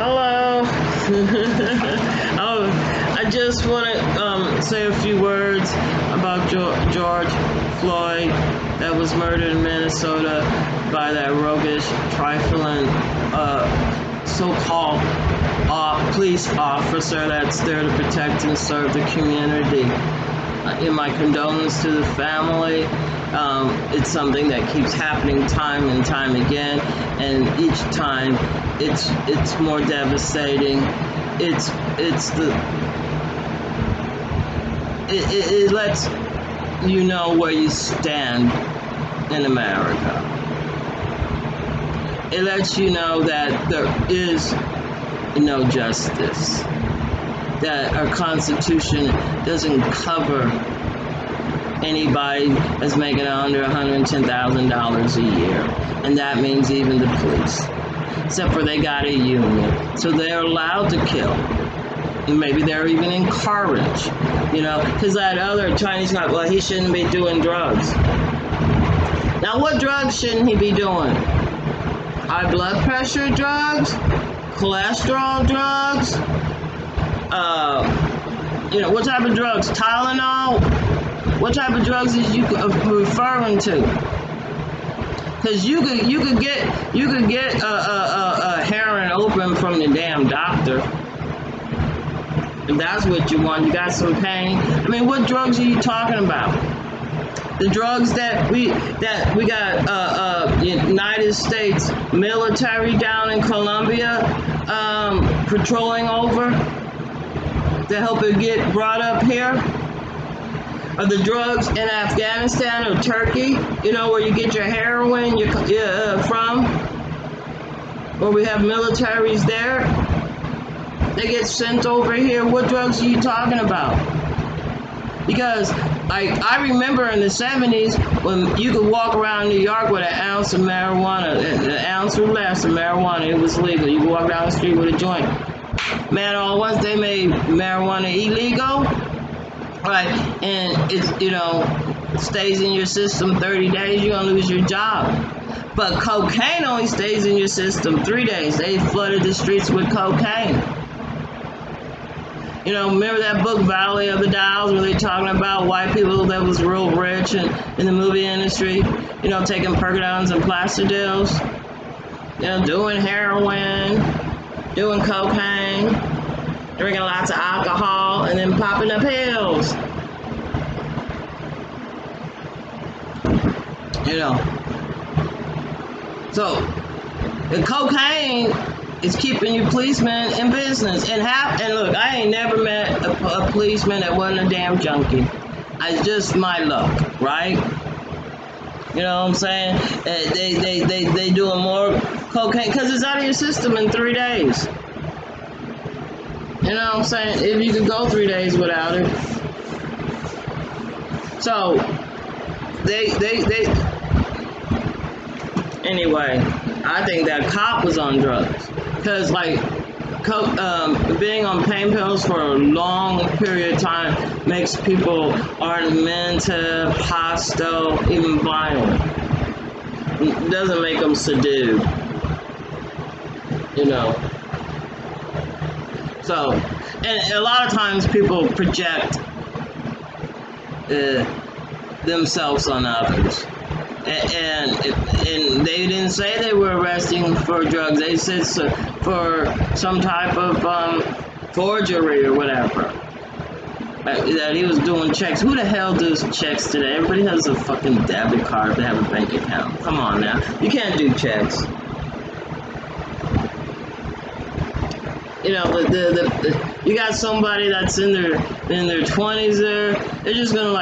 Hello. I just want to say a few words about George Floyd that was murdered in Minnesota by that roguish, trifling, so-called police officer that's there to protect and serve the community. In my condolence to the family. It's something that keeps happening time and time again, and each time it's more devastating. It lets you know where you stand in America. It lets you know that there is no justice, that our Constitution doesn't cover anybody that's making under $110,000 a year, and that means even the police, except for they got a union, so they're allowed to kill. And maybe they're even encouraged, because that other Chinese guy, well, he shouldn't be doing drugs. Now, what drugs shouldn't he be doing? High blood pressure drugs, cholesterol drugs. What type of drugs? Tylenol? What type of drugs is you referring to? Because you could get a heroin open from the damn doctor. If that's what you want, you got some pain. I mean, what drugs are you talking about? The drugs that we got United States military down in Colombia patrolling over to help it get brought up here? Or the drugs in Afghanistan or Turkey, where you get your heroin from? Where we have militaries there? They get sent over here. What drugs are you talking about? Because I remember in the 70s when you could walk around New York with an ounce of marijuana, an ounce or less of marijuana, it was legal. You could walk down the street with a joint. Man, all at once they made marijuana illegal, right? And it stays in your system 30 days, you're gonna lose your job. But cocaine only stays in your system 3 days. They flooded the streets with cocaine. Remember that book Valley of the Dolls, where they're talking about white people that was real rich and in the movie industry, taking Percodons and Plastidils, doing heroin, doing cocaine, drinking lots of alcohol, and then popping the pills. So the cocaine is keeping you policemen in business. And look, I ain't never met a policeman that wasn't a damn junkie. It's just my luck, right? You know what I'm saying? They doing more cocaine because it's out of your system in 3 days. You know what I'm saying? If you could go 3 days without it. So anyway, I think that cop was on drugs. Because, being on pain pills for a long period of time makes people argumentative, hostile, even violent. It doesn't make them subdued. So, and a lot of times people project themselves on others. And they didn't say they were arresting for drugs. They said for some type of forgery or whatever. That he was doing checks. Who the hell does checks today? Everybody has a fucking debit card if they have a bank account. Come on now. You can't do checks. You got somebody that's in their 20s there, they're just gonna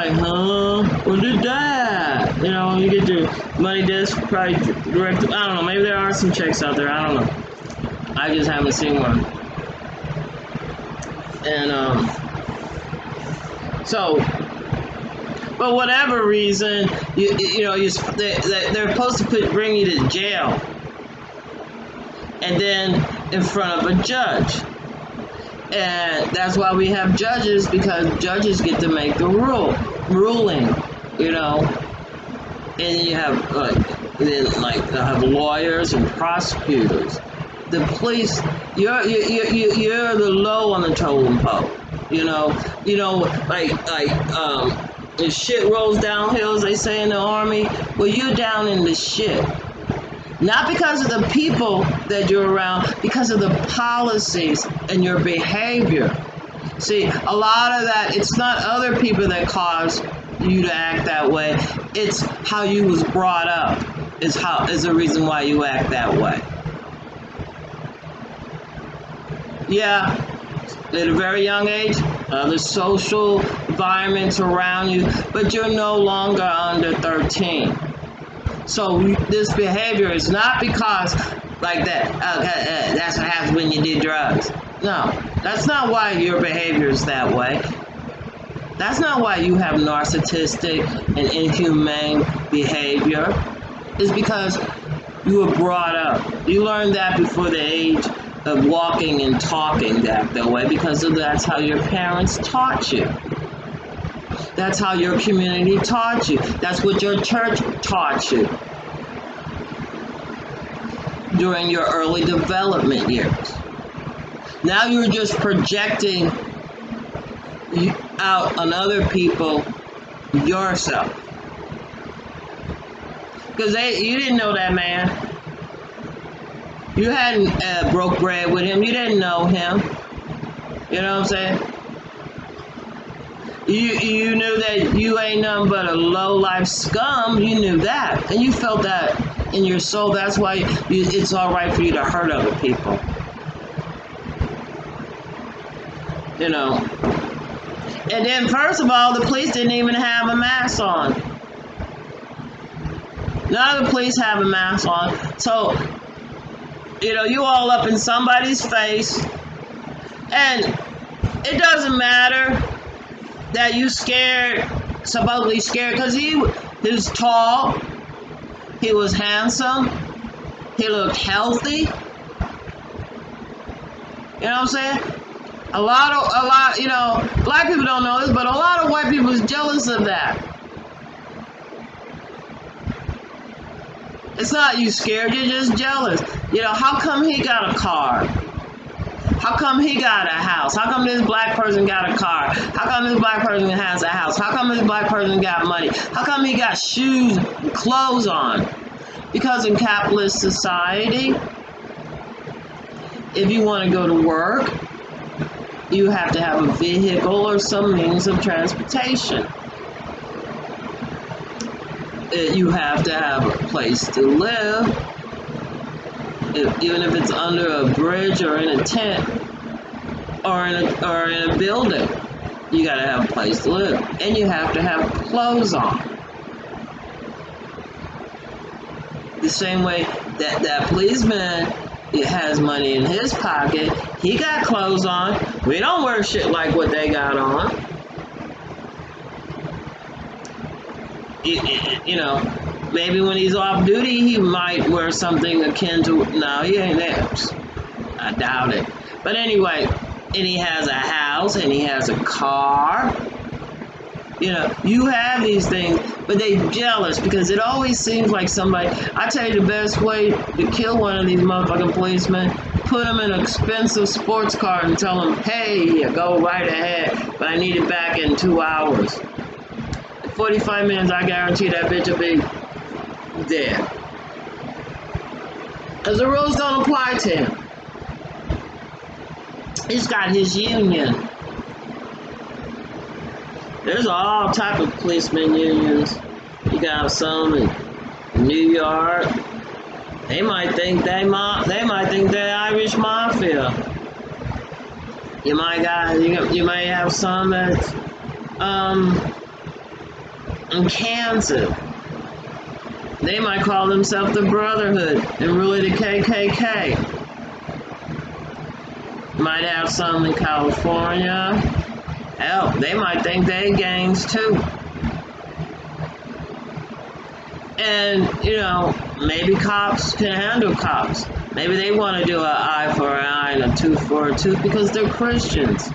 what did that? You get your money disc, probably direct, I don't know, maybe there are some checks out there, I don't know. I just haven't seen one. And, but whatever reason, they're supposed to bring you to jail. And then in front of a judge. And that's why we have judges, because judges get to make the ruling, And you have they'll have lawyers and prosecutors. the police, you're the low on the totem pole. If shit rolls downhill, as they say in the army, well, you're down in the shit. Not because of the people that you're around, because of the policies and your behavior. See, a lot of that, it's not other people that cause you to act that way. It's how you was brought up is the reason why you act that way. Yeah, at a very young age, the social environments around you, but you're no longer under 13. So this behavior is not because like that. That's what happens when you do drugs. No, that's not why your behavior is that way. That's not why you have narcissistic and inhumane behavior. It's because you were brought up. You learned that before the age of walking and talking that way because that's how your parents taught you. That's how your community taught you. That's what your church taught you during your early development years. Now you're just projecting out on other people yourself. Because you didn't know that man. You hadn't broke bread with him. You didn't know him. You know what I'm saying? You knew that you ain't nothing but a low-life scum. You knew that. And you felt that in your soul. That's why it's all right for you to hurt other people. You know. And then, first of all, the police didn't even have a mask on. None of the police have a mask on. So, you all up in somebody's face. And it doesn't matter that you scared, supposedly scared, because he was tall, he was handsome, he looked healthy. You know what I'm saying? A lot, black people don't know this, but a lot of white people is jealous of that. It's not you scared, you're just jealous. How come he got a car? How come he got a house? How come this black person got a car? How come this black person has a house? How come this black person got money? How come he got shoes, clothes on? Because in capitalist society, if you want to go to work, you have to have a vehicle or some means of transportation. You have to have a place to live. Even if it's under a bridge or in a tent or in a building, you gotta have a place to live, and you have to have clothes on. The same way that policeman has money in his pocket, he got clothes on. We don't wear shit like what they got on. Maybe when he's off duty, he might wear something akin to, no, he ain't there. I doubt it. But anyway, and he has a house, and he has a car. You have these things, but they jealous because it always seems like somebody, I tell you the best way to kill one of these motherfucking policemen, put him in an expensive sports car and tell him, hey, go right ahead, but I need it back in 2 hours. 45 minutes, I guarantee that bitch will be dead. Because the rules don't apply to him. He's got his union. There's all type of policeman unions. You got some in New York. They might think they're Irish mafia. You might have some that's in Kansas. They might call themselves the Brotherhood and really the KKK. Might have some in California. Hell, they might think they gangs too. And, maybe cops can handle cops. Maybe they want to do an eye for an eye and a tooth for a tooth because they're Christians.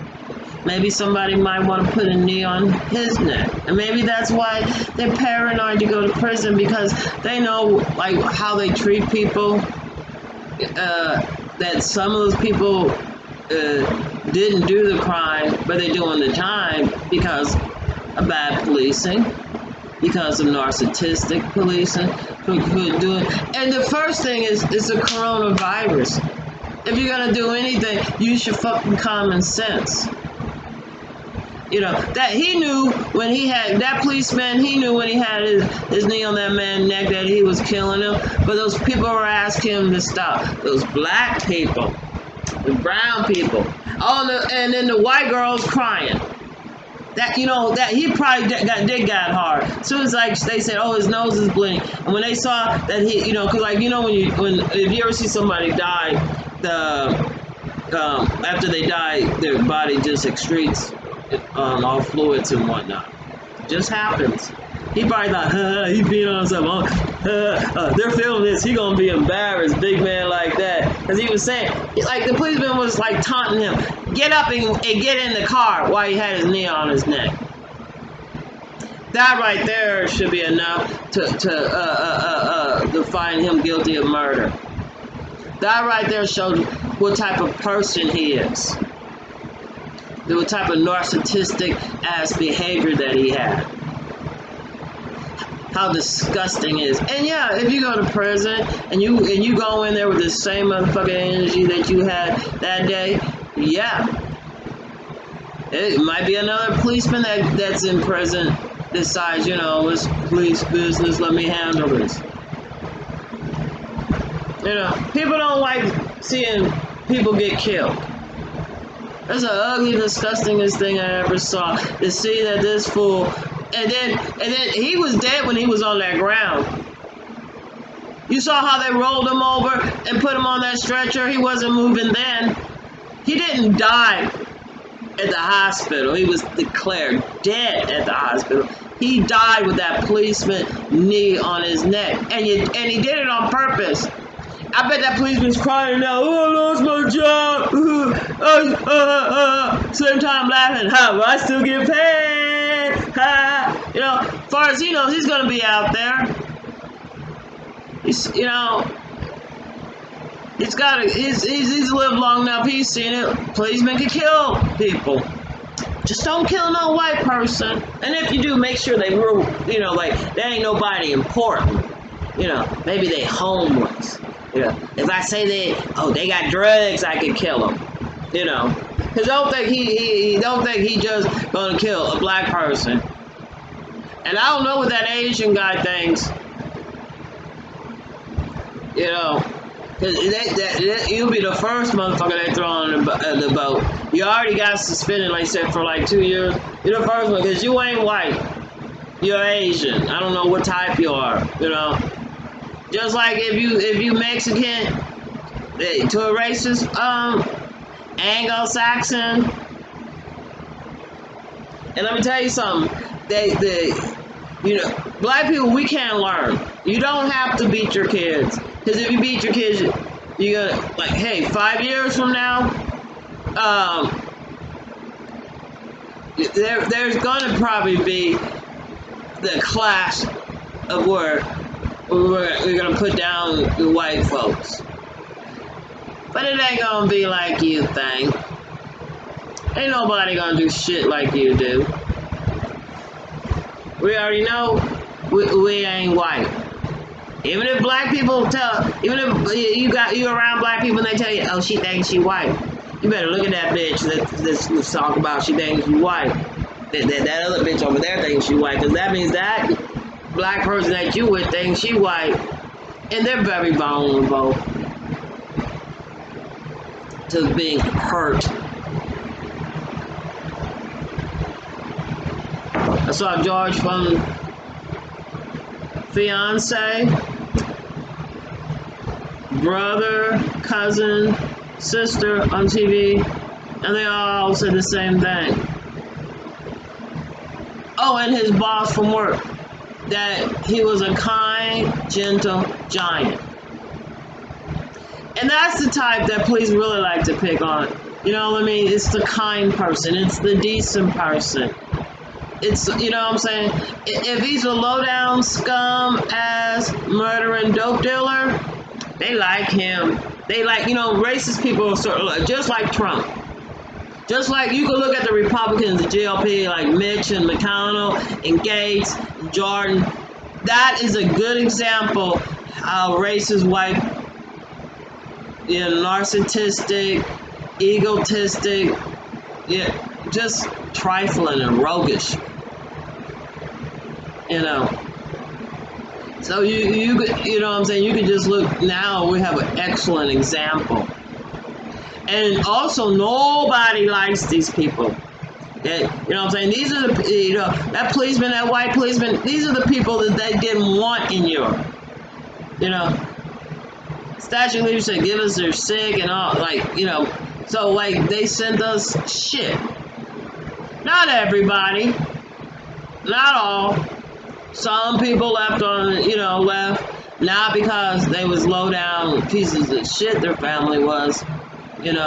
Maybe somebody might want to put a knee on his neck. And maybe that's why they're paranoid to go to prison, because they know, like, how they treat people. that some of those people didn't do the crime, but they're doing the time because of bad policing, because of narcissistic policing, who do it. And the first thing is the coronavirus. If you're gonna do anything, use your fucking common sense. You know, that he knew when he had, that policeman, he knew when he had his knee on that man's neck that he was killing him. But those people were asking him to stop. Those black people, the brown people, and then the white girls crying. That, you know, that he probably got hard. As soon as like they said, oh, his nose is bleeding, and when they saw that he, you know, because like, you know, if you ever see somebody die, after they die, their body just excretes all fluids and whatnot. It just happens. He probably thought, he peed on himself. They're filming this. He gonna be embarrassed, big man like that. Because he was saying, like the policeman was like taunting him, get up and get in the car while he had his knee on his neck. That right there should be enough to find him guilty of murder. That right there shows what type of person he is. What type of narcissistic ass behavior that he had. How disgusting it is. And yeah, if you go to prison and you go in there with the same motherfucking energy that you had that day, yeah. It might be another policeman that's in prison decides, you know, it's police business, let me handle this. You know, people don't like seeing people get killed. That's the ugly, disgustingest thing I ever saw. To see that this fool, and then he was dead when he was on that ground. You saw how they rolled him over and put him on that stretcher. He wasn't moving then. He didn't die at the hospital. He was declared dead at the hospital. He died with that policeman knee on his neck, and he did it on purpose. I bet that policeman's crying now. Oh, I lost my job. Same time laughing. Huh, but I still get paid. You know, as far as he knows, he's gonna be out there. He's lived long enough. He's seen it. Policemen can kill people. Just don't kill no white person. And if you do, make sure they rule. You know, like there ain't nobody important. You know, maybe they homeless. You know, if I say they got drugs, I could kill them. You know, because don't think he just gonna kill a black person. And I don't know what that Asian guy thinks. You know, because you'll be the first motherfucker they throw on the boat. You already got suspended, like I said, for like 2 years. You're the first one because you ain't white. You're Asian. I don't know what type you are. You know. Just like if you Mexican to a racist Anglo-Saxon, and let me tell you something, black people, we can't learn. You don't have to beat your kids, because if you beat your kids, you're gonna, like, hey, 5 years from now, there's gonna probably be the class of where we're gonna put down the white folks. But it ain't gonna be like you think. Ain't nobody gonna do shit like you do. We already know we ain't white. Even if black people even if you around black people and they tell you, oh, she thinks she white. You better look at that bitch let's talk about she thinks she white. That other bitch over there thinks she white, because that means that black person that you would think she white, and they're very vulnerable to being hurt. I saw George from fiance, brother, cousin, sister on TV, and they all said the same thing. Oh, and his boss from work, that he was a kind, gentle giant. And that's the type that police really like to pick on. You know what I mean? It's the kind person. It's the decent person. It's, you know what I'm saying? If he's a low-down scum ass murdering dope dealer, they like him. They like, racist people are sort of like, just like Trump. Just like you can look at the Republicans, the GOP, like Mitch and McConnell and Gates, and Jordan. That is a good example how racist white, narcissistic, egotistic, just trifling and roguish. So you could, what I'm saying, you could just look now. We have an excellent example, and also nobody likes these people. What I'm saying, these are the that policeman, that white policeman. These are the people that they didn't want in Europe. Statue of Liberty said, "Give us their sick and all." So like they sent us shit. Not everybody, not all. Some people left not because they was low down pieces of shit their family was, and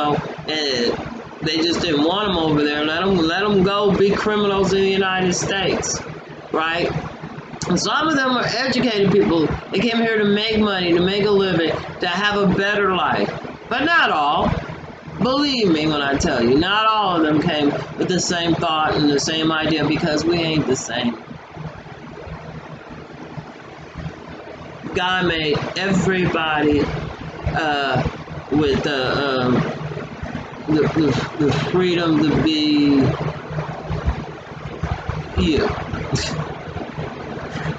they just didn't want them over there. Let them go be criminals in the United States, right? And some of them are educated people. They came here to make money, to make a living, to have a better life. But not all. Believe me when I tell you, not all of them came with the same thought and the same idea, because we ain't the same. God made everybody with the freedom to be you.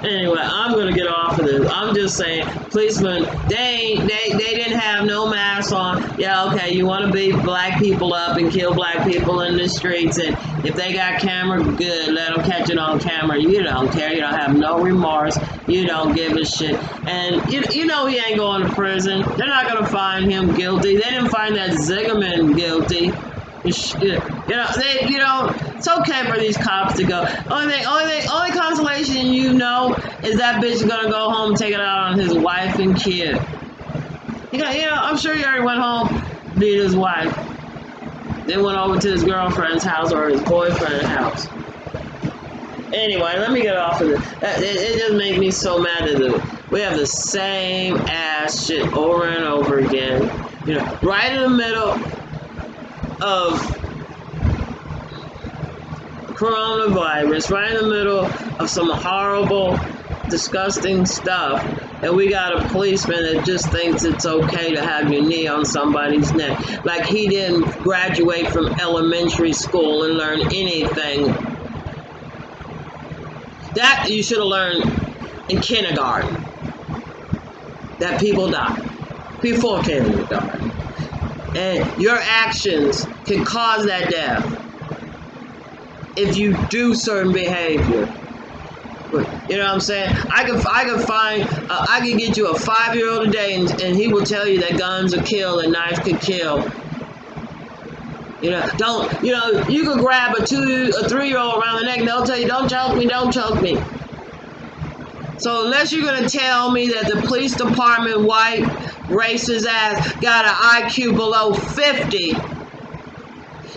Anyway, I'm gonna get off of this. I'm just saying, policemen, they didn't have no masks on. Yeah, okay, you want to beat black people up and kill black people in the streets, and if they got camera, good, let them catch it on camera. You don't care. You don't have no remorse. You don't give a shit. And he ain't going to prison. They're not gonna find him guilty. They didn't find that Zigerman guilty. It's okay for these cops to go. Only consolation is that bitch gonna go home and take it out on his wife and kid. I'm sure he already went home, beat his wife, then went over to his girlfriend's house or his boyfriend's house. Anyway, let me get off of this. It just makes me so mad that we have the same ass shit over and over again. Right in the middle of coronavirus, right in the middle of some horrible, disgusting stuff, and we got a policeman that just thinks it's okay to have your knee on somebody's neck, like he didn't graduate from elementary school and learn anything. That you should have learned in kindergarten, that people die before kindergarten. And your actions can cause that death if you do certain behavior. You know what I'm saying? I can get you a 5-year-old today, and he will tell you that guns will kill and knives could kill. You could grab a 3-year-old around the neck and they'll tell you, don't choke me, don't choke me. So unless you're going to tell me that the police department, white, racist ass, got an IQ below 50,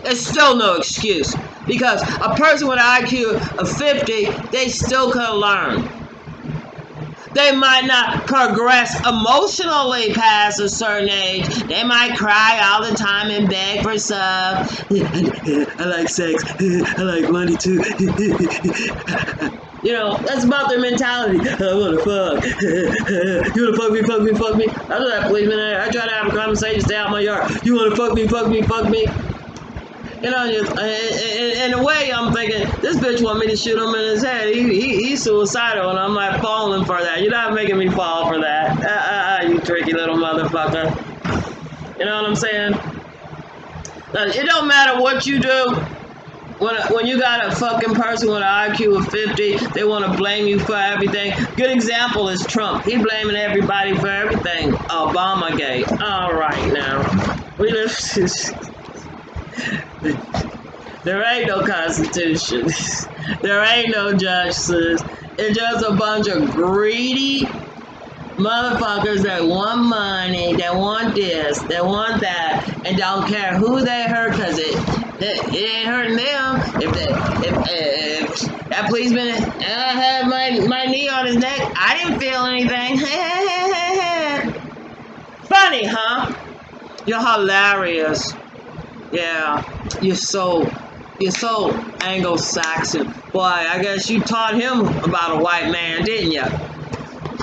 it's still no excuse. Because a person with an IQ of 50, they still could learn. They might not progress emotionally past a certain age. They might cry all the time and beg for stuff. I like sex. I like money too. That's about their mentality. I want to fuck. You want to fuck me, fuck me, fuck me? I was that policeman. I try to have a conversation, stay out my yard. You want to fuck me, fuck me, fuck me? In a way, I'm thinking, this bitch want me to shoot him in his head. He's suicidal, and I'm like falling for that. You're not making me fall for that. You tricky little motherfucker. You know what I'm saying? It don't matter what you do. When you got a fucking person with an IQ of 50, they want to blame you for everything. Good example is Trump. He blaming everybody for everything. Obamagate. All right, now. We live... There ain't no constitution. There ain't no justice. It's just a bunch of greedy motherfuckers that want money, that want this, that want that, and don't care who they hurt, because it ain't hurting them. If that policeman had my knee on his neck, I didn't feel anything. Funny, huh? You're hilarious. Yeah, you're so Anglo-Saxon. Boy, I guess you taught him about a white man, didn't you?